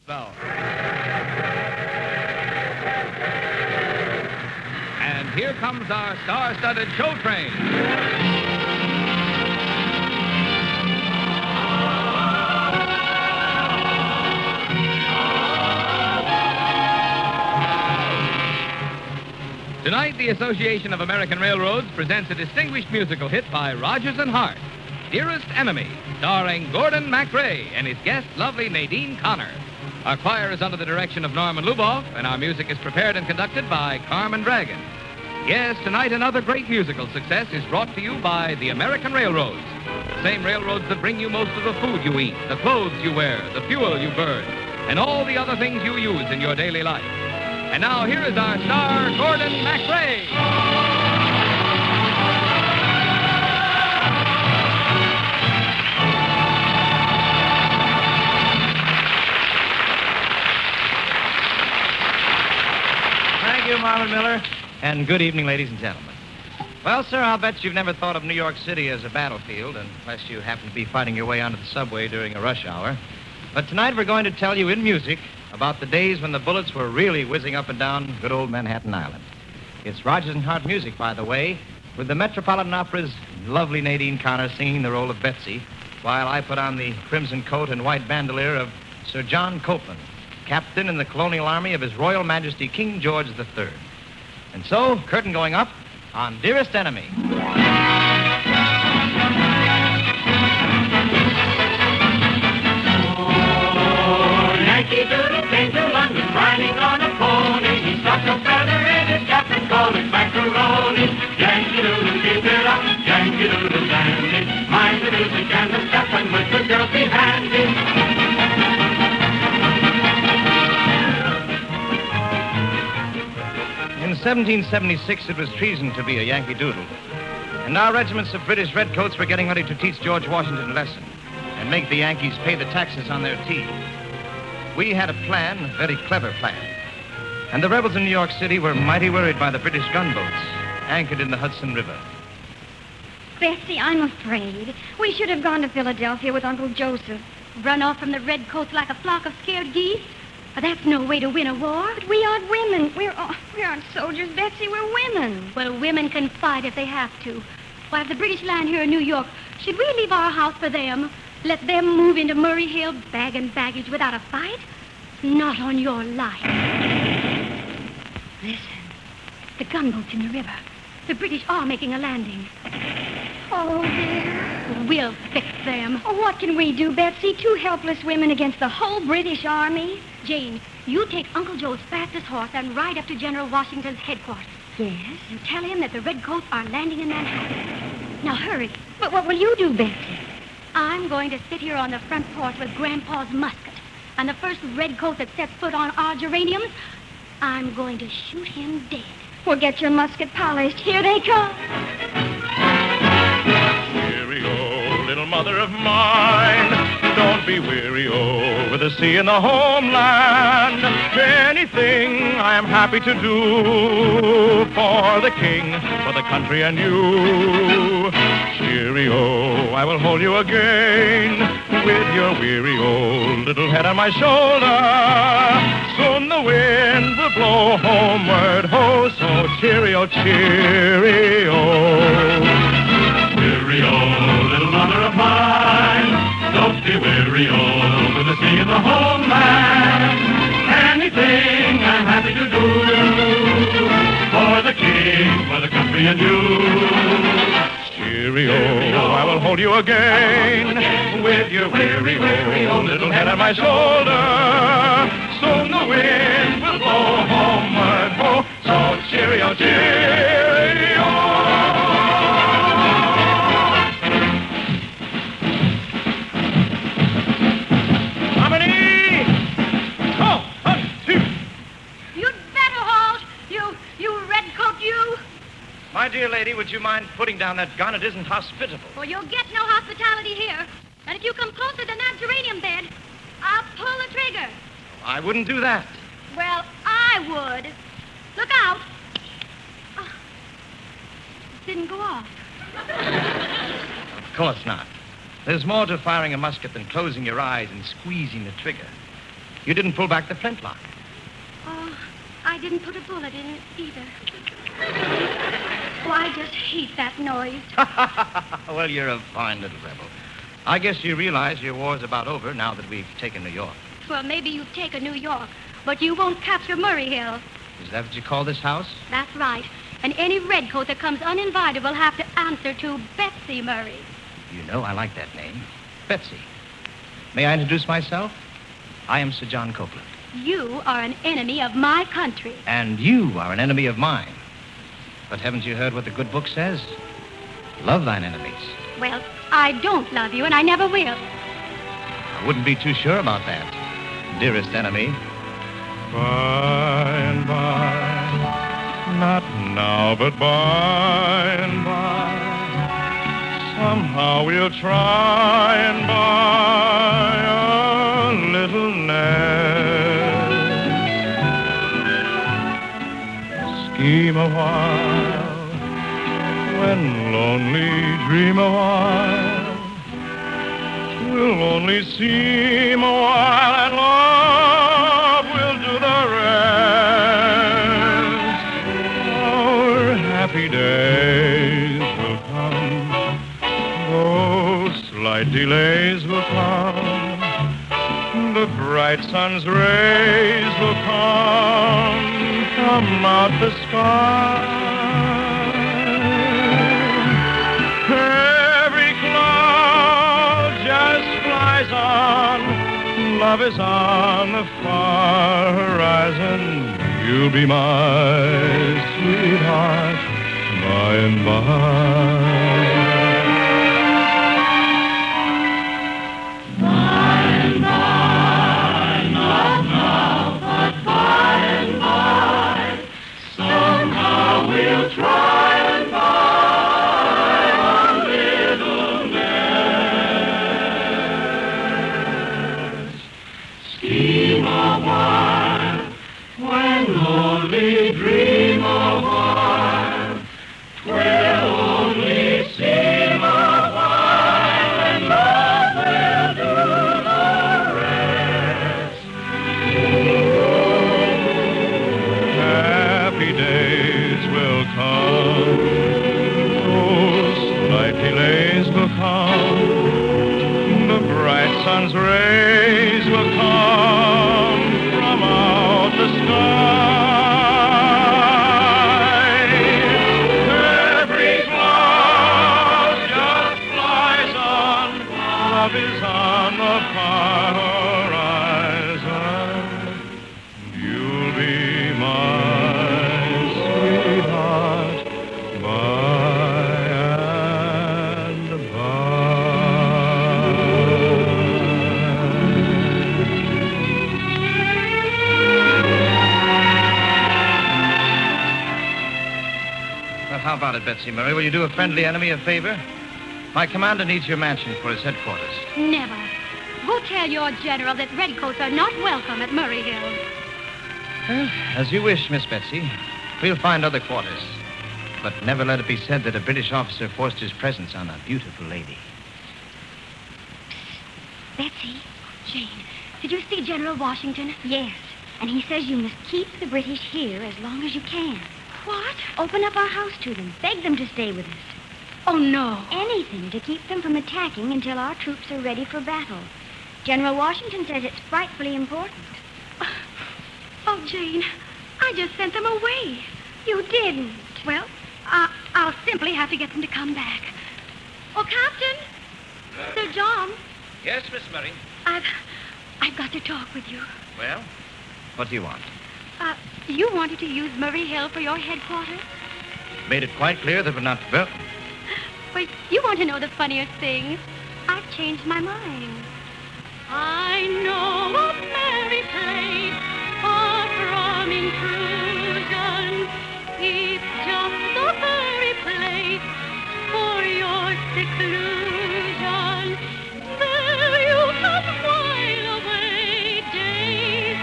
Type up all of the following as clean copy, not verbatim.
bell. And here comes our star-studded show train. Tonight, the Association of American Railroads presents a distinguished musical hit by Rodgers and Hart, Dearest Enemy, starring Gordon MacRae and his guest, lovely Nadine Connor. Our choir is under the direction of Norman Luboff, and our music is prepared and conducted by Carmen Dragon. Yes, tonight another great musical success is brought to you by the American Railroads. The same railroads that bring you most of the food you eat, the clothes you wear, the fuel you burn, and all the other things you use in your daily life. And now here is our star, Gordon MacRae. Thank you, Marvin Miller. And good evening, ladies and gentlemen. Well, sir, I'll bet you've never thought of New York City as a battlefield, unless you happen to be fighting your way onto the subway during a rush hour. But tonight we're going to tell you in music about the days when the bullets were really whizzing up and down good old Manhattan Island. It's Rodgers and Hart music, by the way, with the Metropolitan Opera's lovely Nadine Connor singing the role of Betsy, while I put on the crimson coat and white bandolier of Sir John Copeland, captain in the colonial army of His Royal Majesty King George III. And so, curtain going up on Dearest Enemy. Yankee Doodle came to London riding on a pony. He stuck a feather in his cap and called it macaroni. Yankee Doodle, keep it up, Yankee Doodle dandy. Mind the music and the step and with the girl be handy. In 1776, it was treason to be a Yankee Doodle. And our regiments of British redcoats were getting ready to teach George Washington a lesson and make the Yankees pay the taxes on their tea. We had a plan, a very clever plan. And the rebels in New York City were mighty worried by the British gunboats anchored in the Hudson River. Bessie, I'm afraid. We should have gone to Philadelphia with Uncle Joseph. Run off from the redcoats like a flock of scared geese. But that's no way to win a war. But we aren't women. We aren't soldiers, Betsy. We're women. Well, women can fight if they have to. Why, if the British land here in New York, should we leave our house for them? Let them move into Murray Hill, bag and baggage without a fight? Not on your life. Listen, the gunboats in the river. The British are making a landing. Oh, dear. We'll fix them. Oh, what can we do, Betsy? Two helpless women against the whole British Army? Jane, you take Uncle Joe's fastest horse and ride up to General Washington's headquarters. Yes? You tell him that the redcoats are landing in Manhattan. Now, hurry. But what will you do, Betsy? I'm going to sit here on the front porch with Grandpa's musket. And the first redcoat that sets foot on our geraniums, I'm going to shoot him dead. Well, get your musket polished. Here they come. Cheerio, little mother of mine. Don't be weary, oh, with the sea and the homeland. Anything I am happy to do for the king, for the country and you. Cheerio, I will hold you again with your weary old little head on my shoulder. Soon the wind will blow homeward, ho, so cheerio, cheerio. Cheerio, little mother of mine. Don't be weary, oh, with the sea and the homeland. Anything I'm happy to do for the king, for the country and you. Cheerio, I will hold you again with your weary old little head on my shoulder. Soon the wind will blow homeward, ho, so cheerio, cheerio. My dear lady, would you mind putting down that gun? It isn't hospitable. Well, you'll get no hospitality here. And if you come closer than that geranium bed, I'll pull the trigger. I wouldn't do that. Well, I would. Look out. Oh, it didn't go off. Of course not. There's more to firing a musket than closing your eyes and squeezing the trigger. You didn't pull back the flintlock. Oh, I didn't put a bullet in it either. Oh, I just hate that noise. Well, you're a fine little rebel. I guess you realize your war's about over now that we've taken New York. Well, maybe you've taken New York, but you won't capture Murray Hill. Is that what you call this house? That's right. And any redcoat that comes uninvited will have to answer to Betsy Murray. You know I like that name. Betsy. May I introduce myself? I am Sir John Copeland. You are an enemy of my country. And you are an enemy of mine. But haven't you heard what the good book says? Love thine enemies. Well, I don't love you, and I never will. I wouldn't be too sure about that, dearest enemy. By and by, not now, but by and by, somehow we'll try and buy a little nest. Scheme a while, when lonely dream a while, will only seem a while, and love will do the rest. Our happy days will come, though slight delays will come. The bright sun's rays will come from out the sky. Every cloud just flies on. Love is on the far horizon. You'll be my sweetheart by and by. Sun's rays will come from out the sky. Every cloud just flies on. Love is on the far horizon. You'll be my sweetheart by and by. How about it, Betsy Murray? Will you do a friendly enemy a favor? My commander needs your mansion for his headquarters. Never. Go tell your general that redcoats are not welcome at Murray Hill. Well, as you wish, Miss Betsy. We'll find other quarters. But never let it be said that a British officer forced his presence on a beautiful lady. Betsy, Jane, did you see General Washington? Yes. And he says you must keep the British here as long as you can. What? Open up our house to them. Beg them to stay with us. Oh, no. Anything to keep them from attacking until our troops are ready for battle. General Washington says it's frightfully important. Oh, Jane, I just sent them away. You didn't. Well, I'll simply have to get them to come back. Oh, Captain! Sir John. Yes, Miss Murray. I've got to talk with you. Well, what do you want? You wanted to use Murray Hill for your headquarters? Made it quite clear that we're not welcome. Well, you want to know the funniest thing? I've changed my mind. I know a merry place far from intrusion. It's just the very place for your seclusion. There you can while away days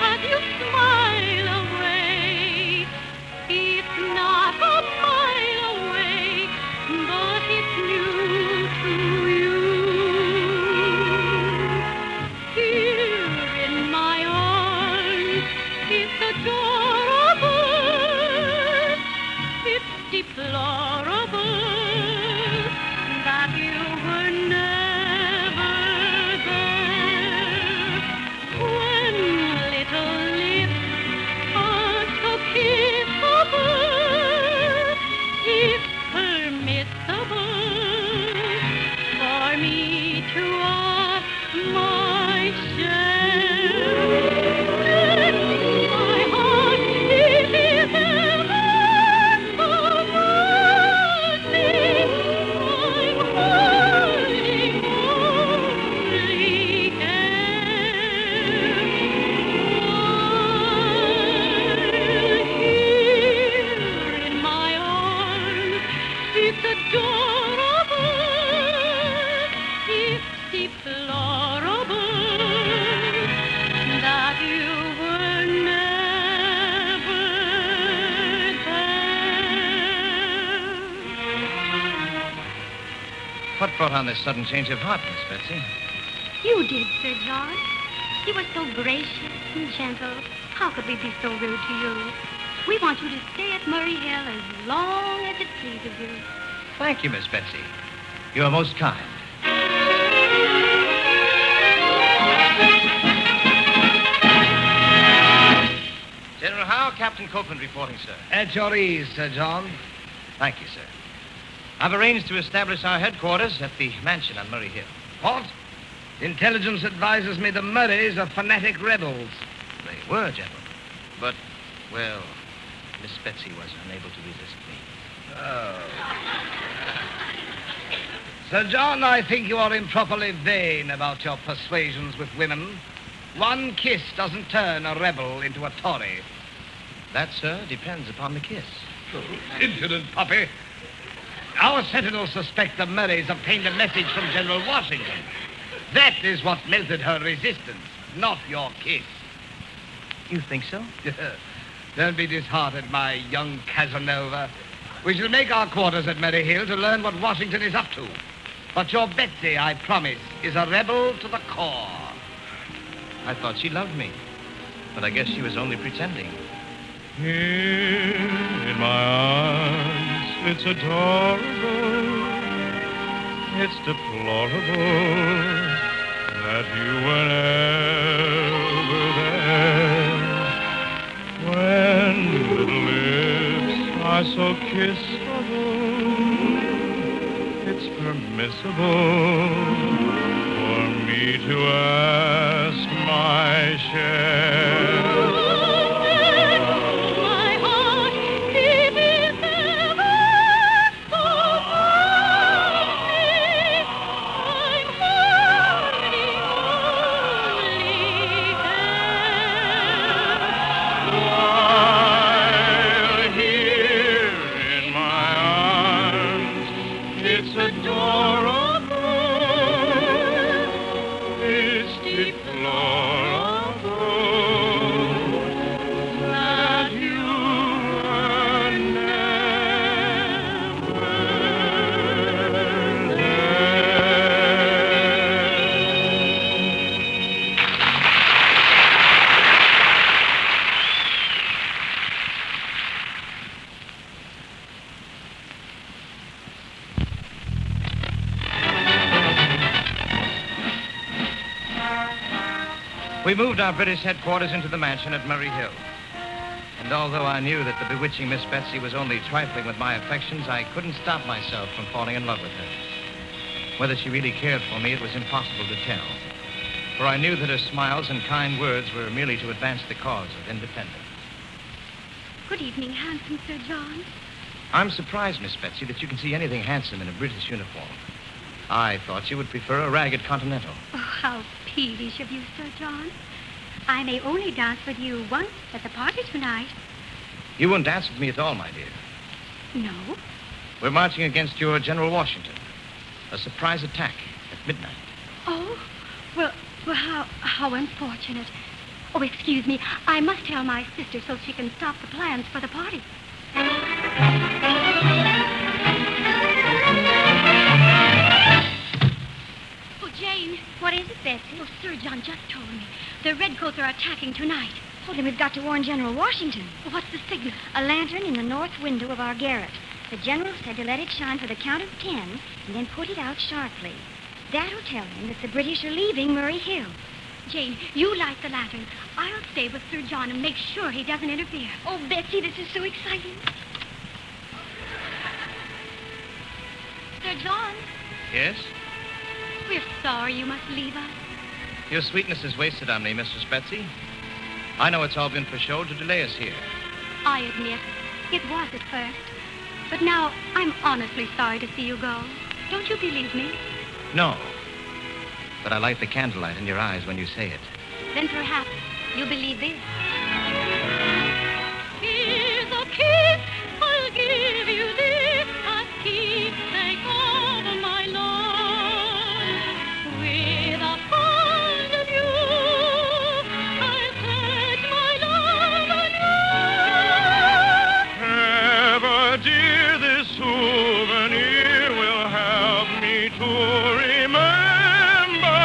as you smile away. It's not a mile away, but it's new to you. Here in my What brought on this sudden change of heart, Miss Betsy? You did, Sir John. You were so gracious and gentle. How could we be so rude to you? We want you to stay at Murray Hill as long as it pleases you. Thank you, Miss Betsy. You are most kind. General Howe, Captain Copeland reporting, sir. At your ease, Sir John. Thank you, sir. I've arranged to establish our headquarters at the mansion on Murray Hill. What? Intelligence advises me the Murrays are fanatic rebels. They were, General. But, well, Miss Betsy was unable to resist me. Oh. Sir John, I think you are improperly vain about your persuasions with women. One kiss doesn't turn a rebel into a Tory. That, sir, depends upon the kiss. Impudent puppy. Our sentinels suspect the Murrays obtained a message from General Washington. That is what melted her resistance, not your kiss. You think so? Don't be disheartened, my young Casanova. We shall make our quarters at Murray Hill to learn what Washington is up to. But your Betsy, I promise, is a rebel to the core. I thought she loved me, but I guess she was only pretending. Here in my arms, it's adorable, it's deplorable that you were never there. When little lips are so kissable, it's permissible for me to ask my share. We moved our British headquarters into the mansion at Murray Hill. And although I knew that the bewitching Miss Betsy was only trifling with my affections, I couldn't stop myself from falling in love with her. Whether she really cared for me, it was impossible to tell. For I knew that her smiles and kind words were merely to advance the cause of independence. Good evening, handsome Sir John. I'm surprised, Miss Betsy, that you can see anything handsome in a British uniform. I thought you would prefer a ragged Continental. Oh, how peevish of you, Sir John. I may only dance with you once at the party tonight. You won't dance with me at all, my dear. No? We're marching against your General Washington. A surprise attack at midnight. Oh, well, how unfortunate. Oh, excuse me. I must tell my sister so she can stop the plans for the party. Oh, Jane. What is it, Betsy? Oh, Sir John just told me. The Redcoats are attacking tonight. Oh, then we've got to warn General Washington. What's the signal? A lantern in the north window of our garret. The general said to let it shine for the count of 10 and then put it out sharply. That'll tell him that the British are leaving Murray Hill. Jane, you light the lantern. I'll stay with Sir John and make sure he doesn't interfere. Oh, Betsy, this is so exciting. Sir John, Yes? we're sorry you must leave us. Your sweetness is wasted on me, Mistress Betsy. I know it's all been for show to delay us here. I admit, it was at first. But now, I'm honestly sorry to see you go. Don't you believe me? No. But I light the candlelight in your eyes when you say it. Then perhaps you'll believe this. Here's a kiss, I'll give you this, a keepsake of my love. With a fond of you, I'll pledge my love on you. Ever, dear, this souvenir will help me to to remember.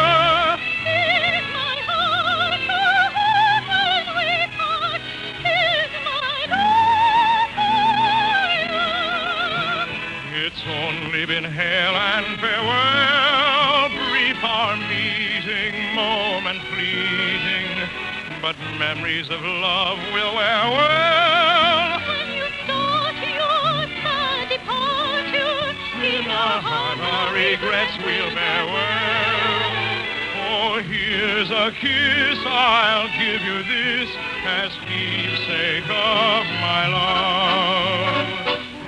Is my heart so hard when we part? Is my love? It's only been hail and farewell, brief our meeting, moment fleeting, but memories of love will wear well. When you start your sad departure, In our heart our regrets will bear well. Oh, here's a kiss, I'll give you this as keepsake of my love.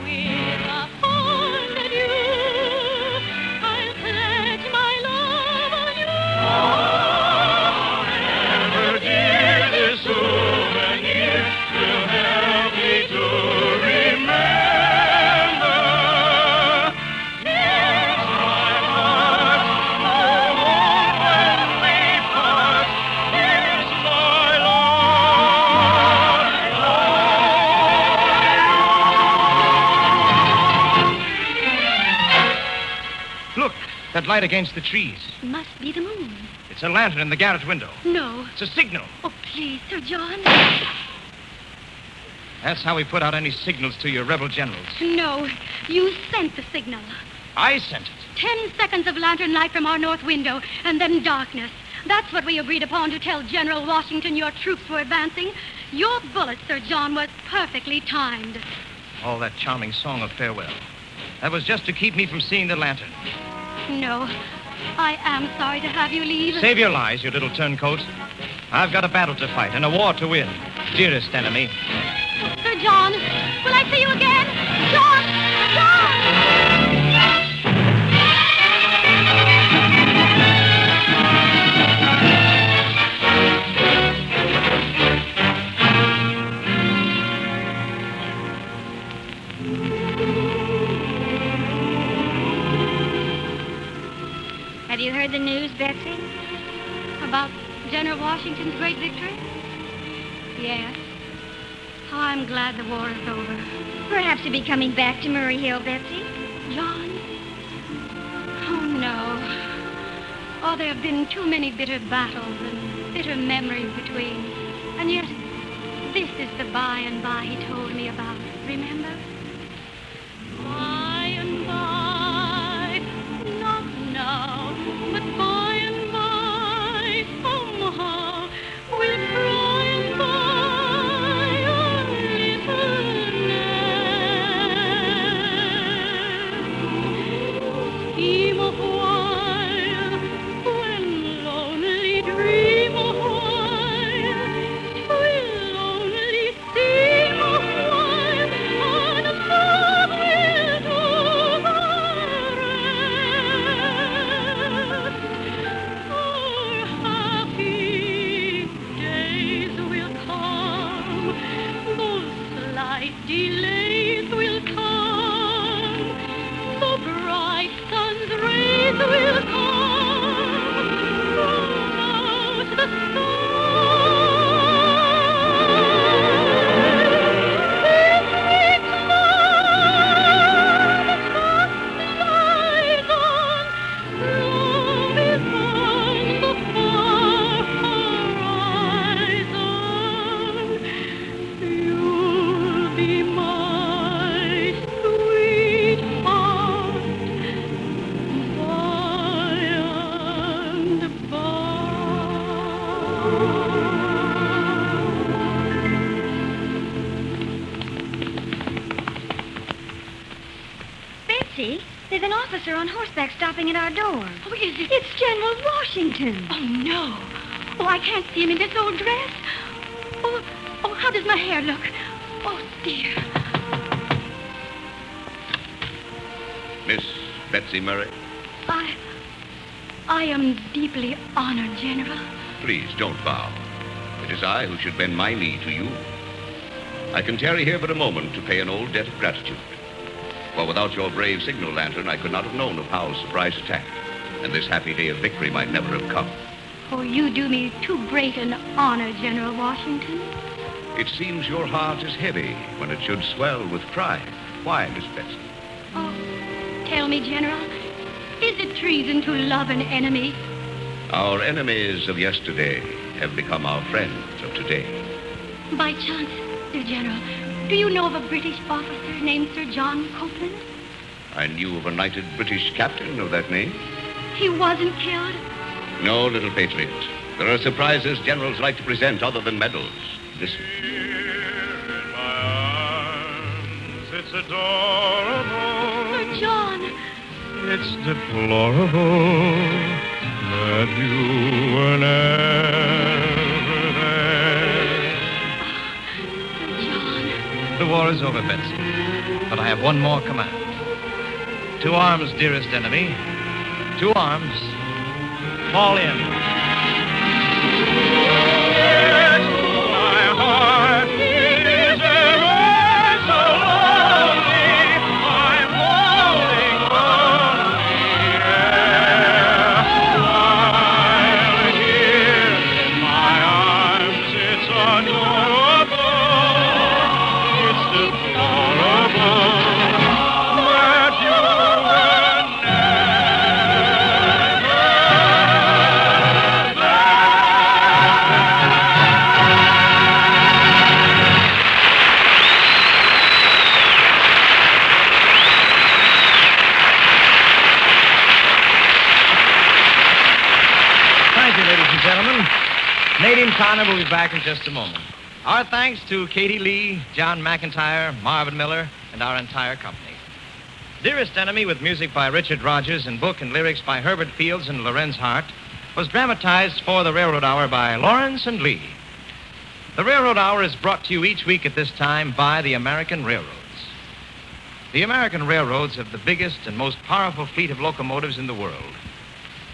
with a fond adieu, I'll pledge my love on you. Ever dear, this souvenir will help me to remember. Here's my heart, oh, when we part. Here's my love. Look, that light against the trees. Must be the moon. It's a lantern in the garret window. No. It's a signal. Oh, please, Sir John. That's how we put out any signals to your rebel generals. No. You sent the signal. I sent it. 10 seconds of lantern light from our north window, and then darkness. That's what we agreed upon to tell General Washington your troops were advancing. Your bullet, Sir John, was perfectly timed. All that charming song of farewell. That was just to keep me from seeing the lantern. No. I am sorry to have you leave. Save your lies, you little turncoat. I've got a battle to fight and a war to win. Dearest enemy. Sir John, will I see you again? John! John! Have you heard the news, Betsy? About General Washington's great victory? Yes. Oh, I'm glad the war is over. Perhaps he'll be coming back to Murray Hill, Betsy. John? Oh, no. Oh, there have been too many bitter battles and bitter memories between. And yet, this is the by and by he told me about. Remember? By and by, not now, but by and by, somehow, we'll try and buy a little nest. Scheme a while, when lonely dream a while, twill only seem a while, and love will do the rest. Our happy days will come, those slight delays will come, the bright sun's rays will come from out the sky. Then we climb across the horizon. Love is on the far horizon. You'll be my sweetheart by and Betsy, there's an officer on horseback stopping at our door. Oh, is it? It's General Washington. Oh, no. Oh, I can't see him in this old dress. Oh, how does my hair look? Oh, dear. Miss Betsy Murray, I am deeply honored, General. please don't bow. It is I who should bend my knee to you. I can tarry here but a moment to pay an old debt of gratitude. For without your brave signal lantern, I could not have known of Howe's surprise attack, and this happy day of victory might never have come. Oh, you do me too great an honor, General Washington. It seems your heart is heavy when it should swell with pride. Why, Miss Betsy? Oh, tell me, General, Is it treason to love an enemy? Our enemies of yesterday have become our friends of today. By chance, Sir General, do you know of a British officer named Sir John Copeland? I knew of a knighted British captain of that name. He wasn't killed? No, little patriot. There are surprises generals like to present other than medals. Listen. In my arms, it's adorable. Sir John! It's deplorable that you were never there. Sir John. The war is over, Betsy. But I have one more command. 2 arms, dearest enemy. 2 arms. Fall in. My heart is ever so lonely. I'm holding on the air. While here in my arms, it's adorable. It's deplorable that you were Thank you, ladies and gentlemen. Nadine Connor will be back in just a moment. Our thanks to Katie Lee, John McIntyre, Marvin Miller, and our entire company. Dearest Enemy, with music by Richard Rogers and book and lyrics by Herbert Fields and Lorenz Hart, was dramatized for the Railroad Hour by Lawrence and Lee. The Railroad Hour is brought to you each week at this time by the American Railroads. The American Railroads have the biggest and most powerful fleet of locomotives in the world.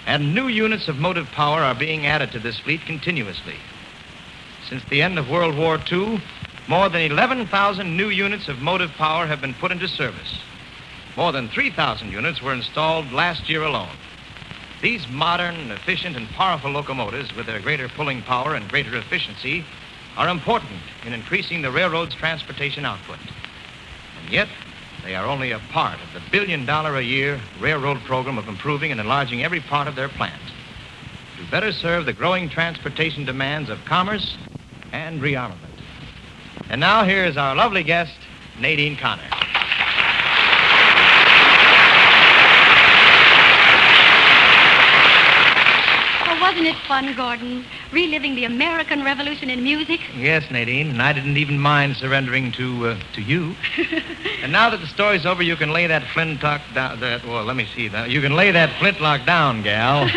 And new units of motive power are being added to this fleet continuously. Since the end of World War II, more than 11,000 new units of motive power have been put into service. More than 3,000 units were installed last year alone. These modern, efficient, and powerful locomotives, with their greater pulling power and greater efficiency, are important in increasing the railroad's transportation output. And yet, they are only a part of the billion-dollar-a-year railroad program of improving and enlarging every part of their plant to better serve the growing transportation demands of commerce and rearmament. And now here is our lovely guest, Nadine Connor. Oh, wasn't it fun, Gordon? Reliving the American Revolution in music? Yes, Nadine, and I didn't even mind surrendering to you. And now that the story's over, you can lay that flintlock down. Let me see. You can lay that flintlock down, gal.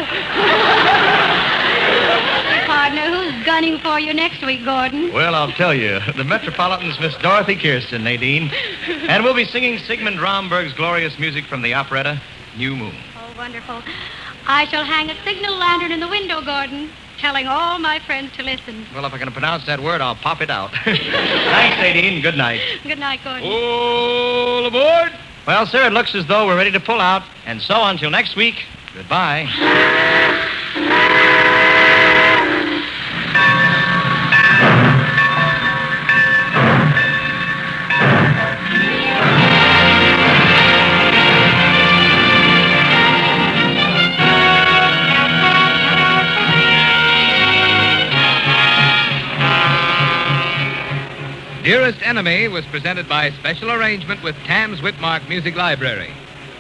Partner, who's gunning for you next week, Gordon? Well, I'll tell you. The Metropolitan's Miss Dorothy Kirsten, Nadine. And we'll be singing Sigmund Romberg's glorious music from the operetta, New Moon. Oh, wonderful. I shall hang a signal lantern in the window, Gordon, telling all my friends to listen. Well, if I can pronounce that word, I'll pop it out. Thanks, Nadine. Good night. Good night, Gordon. All aboard. Well, sir, it looks as though we're ready to pull out. And so, until next week, goodbye. Dearest Enemy was presented by special arrangement with Tams Whitmark Music Library.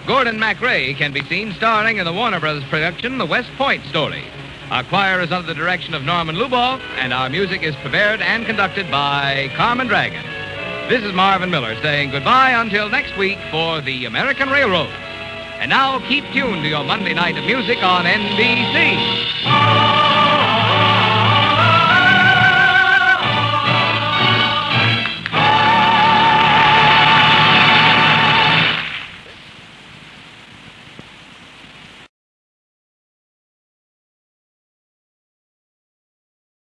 Gordon MacRae can be seen starring in the Warner Brothers production, The West Point Story. Our choir is under the direction of Norman Luboff, and our music is prepared and conducted by Carmen Dragon. This is Marvin Miller saying goodbye until next week for the American Railroad. And now keep tuned to your Monday night of music on NBC.